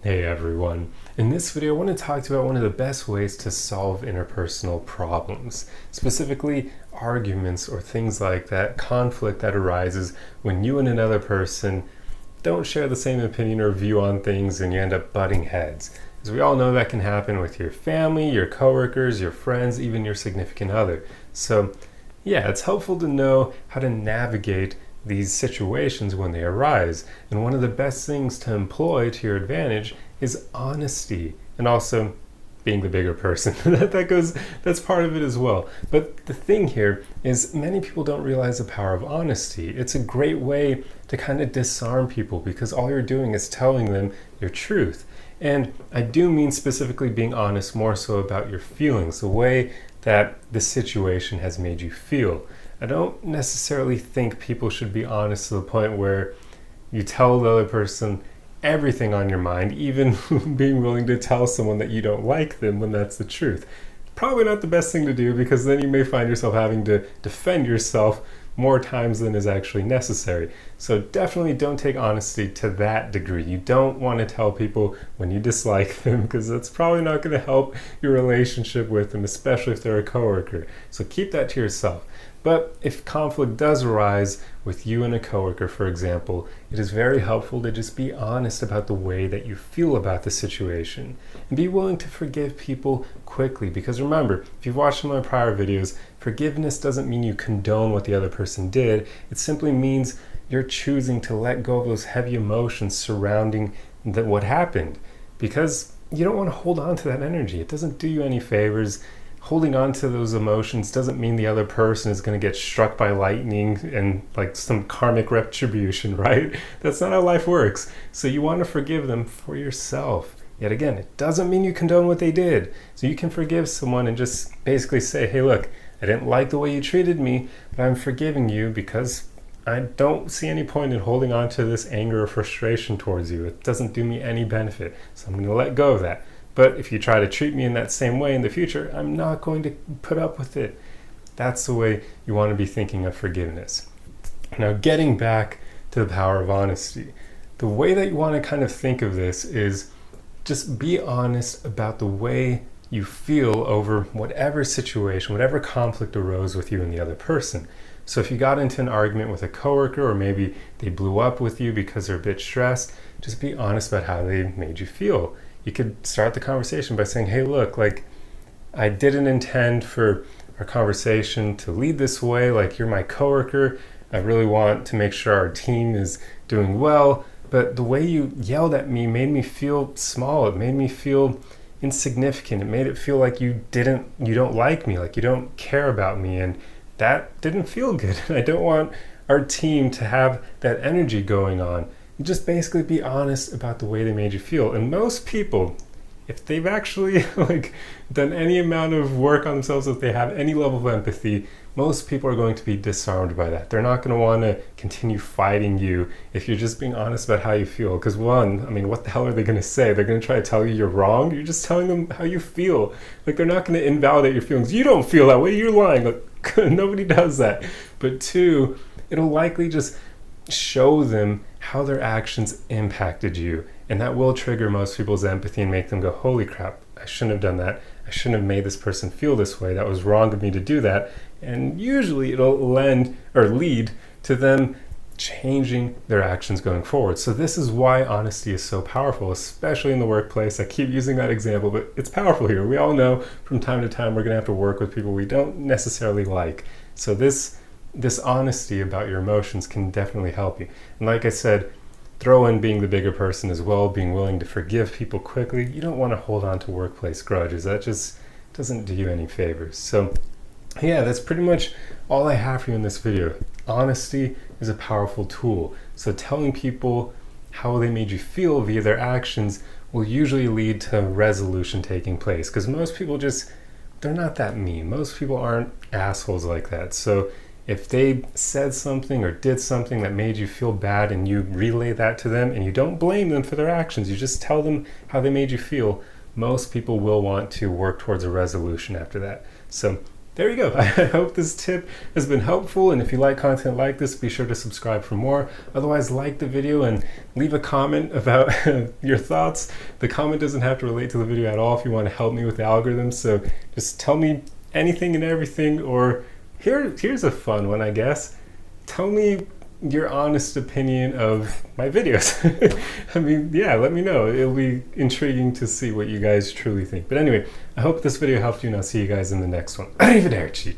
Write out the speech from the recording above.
Hey everyone. In this video, I want to talk to you about one of the best ways to solve interpersonal problems, specifically arguments or things like that, conflict that arises when you and another person don't share the same opinion or view on things and you end up butting heads. As we all know, that can happen with your family, your coworkers, your friends, even your significant other. So, yeah, it's helpful to know how to navigate these situations when they arise. And one of the best things to employ to your advantage is honesty and also being the bigger person. That's part of it as well. But the thing here is many people don't realize the power of honesty. It's a great way to kind of disarm people because all you're doing is telling them your truth. And I do mean specifically being honest more so about your feelings, the way that the situation has made you feel. I don't necessarily think people should be honest to the point where you tell the other person everything on your mind, even being willing to tell someone that you don't like them when that's the truth. Probably not the best thing to do because then you may find yourself having to defend yourself more times than is actually necessary. So definitely don't take honesty to that degree. You don't want to tell people when you dislike them because that's probably not going to help your relationship with them, especially if they're a coworker. So keep that to yourself. But if conflict does arise with you and a coworker, for example, it is very helpful to just be honest about the way that you feel about the situation and be willing to forgive people quickly. Because remember, if you've watched some of my prior videos, forgiveness doesn't mean you condone what the other person did. It simply means you're choosing to let go of those heavy emotions surrounding what happened. Because you don't want to hold on to that energy. It doesn't do you any favors. Holding on to those emotions doesn't mean the other person is going to get struck by lightning and like some karmic retribution, right? That's not how life works. So you want to forgive them for yourself. Yet again, it doesn't mean you condone what they did. So you can forgive someone and just basically say, hey, look, I didn't like the way you treated me, but I'm forgiving you because I don't see any point in holding on to this anger or frustration towards you. It doesn't do me any benefit. So I'm going to let go of that. But if you try to treat me in that same way in the future, I'm not going to put up with it. That's the way you want to be thinking of forgiveness. Now, getting back to the power of honesty, the way that you want to kind of think of this is just be honest about the way you feel over whatever situation, whatever conflict arose with you and the other person. So if you got into an argument with a coworker or maybe they blew up with you because they're a bit stressed, just be honest about how they made you feel. You could start the conversation by saying, hey, look, like I didn't intend for our conversation to lead this way. Like you're my coworker. I really want to make sure our team is doing well. But the way you yelled at me made me feel small. It made me feel insignificant. It made it feel like you don't like me, like you don't care about me. And that didn't feel good. I don't want our team to have that energy going on. Just basically be honest about the way they made you feel. And most people, if they've actually done any amount of work on themselves, if they have any level of empathy, most people are going to be disarmed by that. They're not going to want to continue fighting you if you're just being honest about how you feel. Because what the hell are they going to say? They're going to try to tell you you're wrong. You're just telling them how you feel. Like they're not going to invalidate your feelings. You don't feel that way. You're lying. Like, nobody does that. But two, it'll likely just show them how their actions impacted you. And that will trigger most people's empathy and make them go, holy crap, I shouldn't have done that. I shouldn't have made this person feel this way. That was wrong of me to do that. And usually it'll lead to them changing their actions going forward. So this is why honesty is so powerful, especially in the workplace. I keep using that example, but it's powerful here. We all know from time to time we're going to have to work with people we don't necessarily like. So this honesty about your emotions can definitely help you. And like I said, throw in being the bigger person as well, being willing to forgive people quickly. You don't want to hold on to workplace grudges. That just doesn't do you any favors. So yeah, that's pretty much all I have for you in this video. Honesty is a powerful tool. So telling people how they made you feel via their actions will usually lead to resolution taking place because most people they're not that mean. Most people aren't assholes like that. So if they said something or did something that made you feel bad and you relay that to them and you don't blame them for their actions, you just tell them how they made you feel, most people will want to work towards a resolution after that. So there you go. I hope this tip has been helpful, and if you like content like this, be sure to subscribe for more. Otherwise, like the video and leave a comment about your thoughts. The comment doesn't have to relate to the video at all if you want to help me with the algorithm, so just tell me anything and everything, or here's a fun one, I guess. Tell me your honest opinion of my videos. I mean, yeah, let me know. It'll be intriguing to see what you guys truly think. But anyway, I hope this video helped you, and I'll see you guys in the next one. Arrivederci.